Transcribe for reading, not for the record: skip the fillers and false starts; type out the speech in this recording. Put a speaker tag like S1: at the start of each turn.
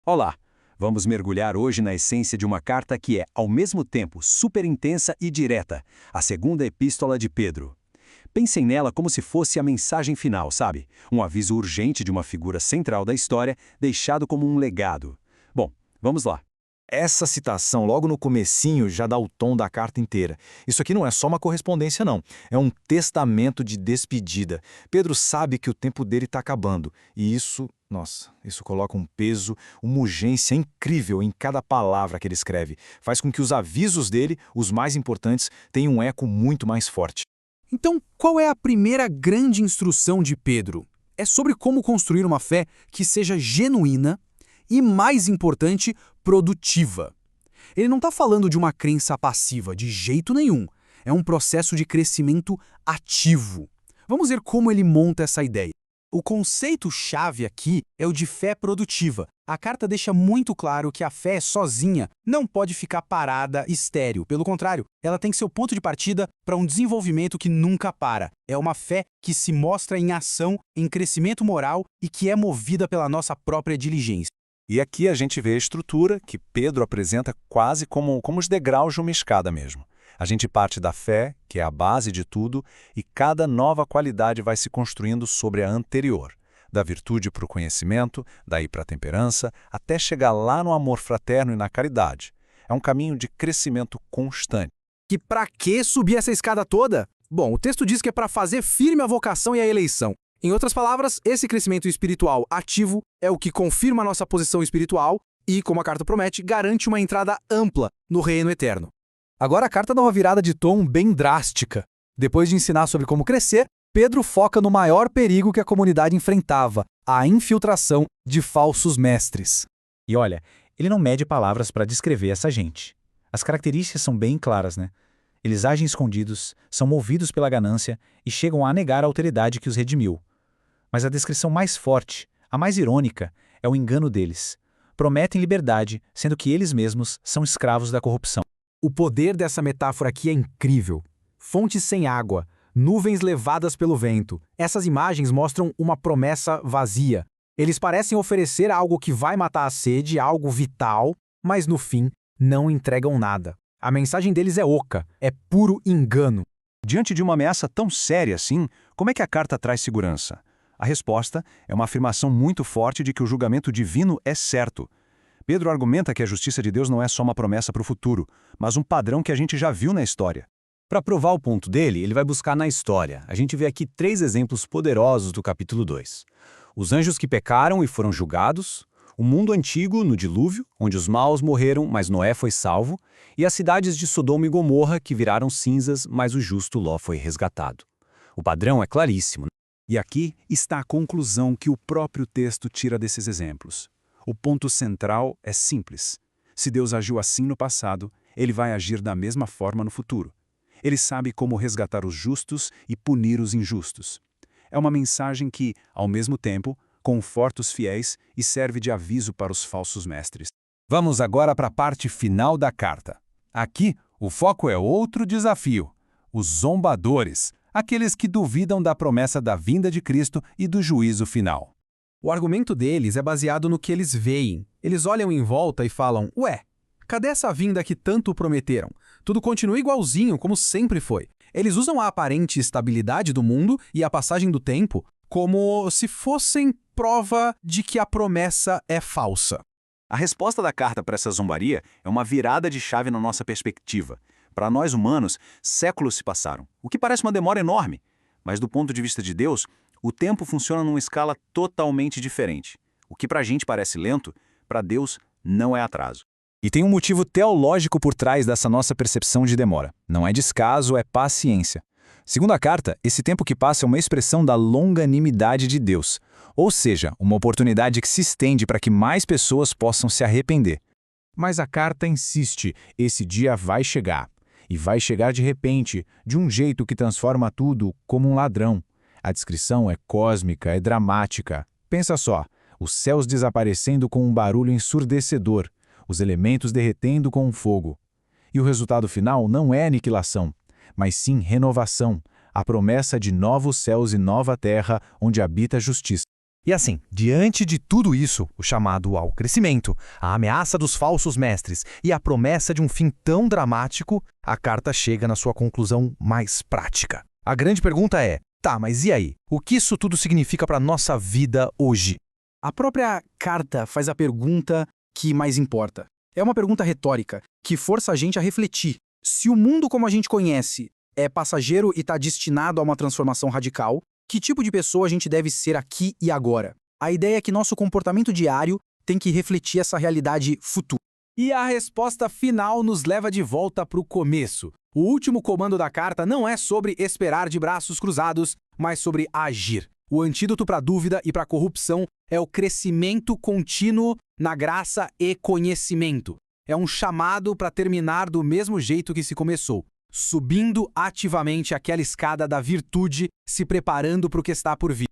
S1: Olá! Vamos mergulhar hoje na essência de uma carta que é, ao mesmo tempo, super intensa e direta, a segunda epístola de Pedro. Pensem nela como se fosse a mensagem final, sabe? Um aviso urgente de uma figura central da história, deixado como um legado. Bom, vamos lá.
S2: Essa citação logo no comecinho já dá o tom da carta inteira. Isso aqui não é só uma correspondência, não. É um testamento de despedida. Pedro sabe que o tempo dele está acabando. E isso coloca um peso, uma urgência incrível em cada palavra que ele escreve. Faz com que os avisos dele, os mais importantes, tenham um eco muito mais forte.
S3: Então, qual é a primeira grande instrução de Pedro? É sobre como construir uma fé que seja genuína e, mais importante, produtiva. Ele não está falando de uma crença passiva, de jeito nenhum. É um processo de crescimento ativo. Vamos ver como ele monta essa ideia. O conceito-chave aqui é o de fé produtiva. A carta deixa muito claro que a fé sozinha não pode ficar parada, estéril. Pelo contrário, ela tem que ser o ponto de partida para um desenvolvimento que nunca para. É uma fé que se mostra em ação, em crescimento moral e que é movida pela nossa própria diligência.
S2: E aqui a gente vê a estrutura que Pedro apresenta quase como os degraus de uma escada mesmo. A gente parte da fé, que é a base de tudo, e cada nova qualidade vai se construindo sobre a anterior. Da virtude para o conhecimento, daí para a temperança, até chegar lá no amor fraterno e na caridade. É um caminho de crescimento constante.
S3: Que para que subir essa escada toda? Bom, o texto diz que é para fazer firme a vocação e a eleição. Em outras palavras, esse crescimento espiritual ativo é o que confirma a nossa posição espiritual e, como a carta promete, garante uma entrada ampla no reino eterno. Agora a carta dá uma virada de tom bem drástica. Depois de ensinar sobre como crescer, Pedro foca no maior perigo que a comunidade enfrentava, a infiltração de falsos mestres.
S4: E olha, ele não mede palavras para descrever essa gente. As características são bem claras, né? Eles agem escondidos, são movidos pela ganância e chegam a negar a autoridade que os redimiu. Mas a descrição mais forte, a mais irônica, é o engano deles. Prometem liberdade, sendo que eles mesmos são escravos da corrupção.
S3: O poder dessa metáfora aqui é incrível. Fontes sem água, nuvens levadas pelo vento. Essas imagens mostram uma promessa vazia. Eles parecem oferecer algo que vai matar a sede, algo vital, mas no fim não entregam nada. A mensagem deles é oca, é puro engano.
S1: Diante de uma ameaça tão séria assim, como é que a carta traz segurança? A resposta é uma afirmação muito forte de que o julgamento divino é certo. Pedro argumenta que a justiça de Deus não é só uma promessa para o futuro, mas um padrão que a gente já viu na história.
S4: Para provar o ponto dele, ele vai buscar na história. A gente vê aqui 3 exemplos poderosos do capítulo 2. Os anjos que pecaram e foram julgados, o mundo antigo no dilúvio, onde os maus morreram, mas Noé foi salvo, e as cidades de Sodoma e Gomorra que viraram cinzas, mas o justo Ló foi resgatado. O padrão é claríssimo.
S1: E aqui está a conclusão que o próprio texto tira desses exemplos. O ponto central é simples. Se Deus agiu assim no passado, ele vai agir da mesma forma no futuro. Ele sabe como resgatar os justos e punir os injustos. É uma mensagem que, ao mesmo tempo, conforta os fiéis e serve de aviso para os falsos mestres. Vamos agora para a parte final da carta. Aqui, o foco é outro desafio: os zombadores, aqueles que duvidam da promessa da vinda de Cristo e do juízo final.
S3: O argumento deles é baseado no que eles veem. Eles olham em volta e falam, ué, cadê essa vinda que tanto prometeram? Tudo continua igualzinho, como sempre foi. Eles usam a aparente estabilidade do mundo e a passagem do tempo como se fossem prova de que a promessa é falsa.
S1: A resposta da carta para essa zombaria é uma virada de chave na nossa perspectiva. Para nós humanos, séculos se passaram, o que parece uma demora enorme. Mas do ponto de vista de Deus, o tempo funciona numa escala totalmente diferente. O que para a gente parece lento, para Deus não é atraso.
S2: E tem um motivo teológico por trás dessa nossa percepção de demora. Não é descaso, é paciência. Segundo a carta, esse tempo que passa é uma expressão da longanimidade de Deus, ou seja, uma oportunidade que se estende para que mais pessoas possam se arrepender. Mas a carta insiste, esse dia vai chegar. E vai chegar de repente, de um jeito que transforma tudo como um ladrão. A descrição é cósmica, é dramática. Pensa só, os céus desaparecendo com um barulho ensurdecedor, os elementos derretendo com um fogo. E o resultado final não é aniquilação, mas sim renovação, a promessa de novos céus e nova terra onde habita a justiça.
S5: E assim, diante de tudo isso, o chamado ao crescimento, a ameaça dos falsos mestres e a promessa de um fim tão dramático, a carta chega na sua conclusão mais prática. A grande pergunta é, tá, mas e aí? O que isso tudo significa para a nossa vida hoje?
S3: A própria carta faz a pergunta que mais importa. É uma pergunta retórica, que força a gente a refletir. Se o mundo como a gente conhece é passageiro e está destinado a uma transformação radical, que tipo de pessoa a gente deve ser aqui e agora? A ideia é que nosso comportamento diário tem que refletir essa realidade futura.
S2: E a resposta final nos leva de volta para o começo. O último comando da carta não é sobre esperar de braços cruzados, mas sobre agir. O antídoto para a dúvida e para a corrupção é o crescimento contínuo na graça e conhecimento. É um chamado para terminar do mesmo jeito que se começou, subindo ativamente aquela escada da virtude, se preparando para o que está por vir.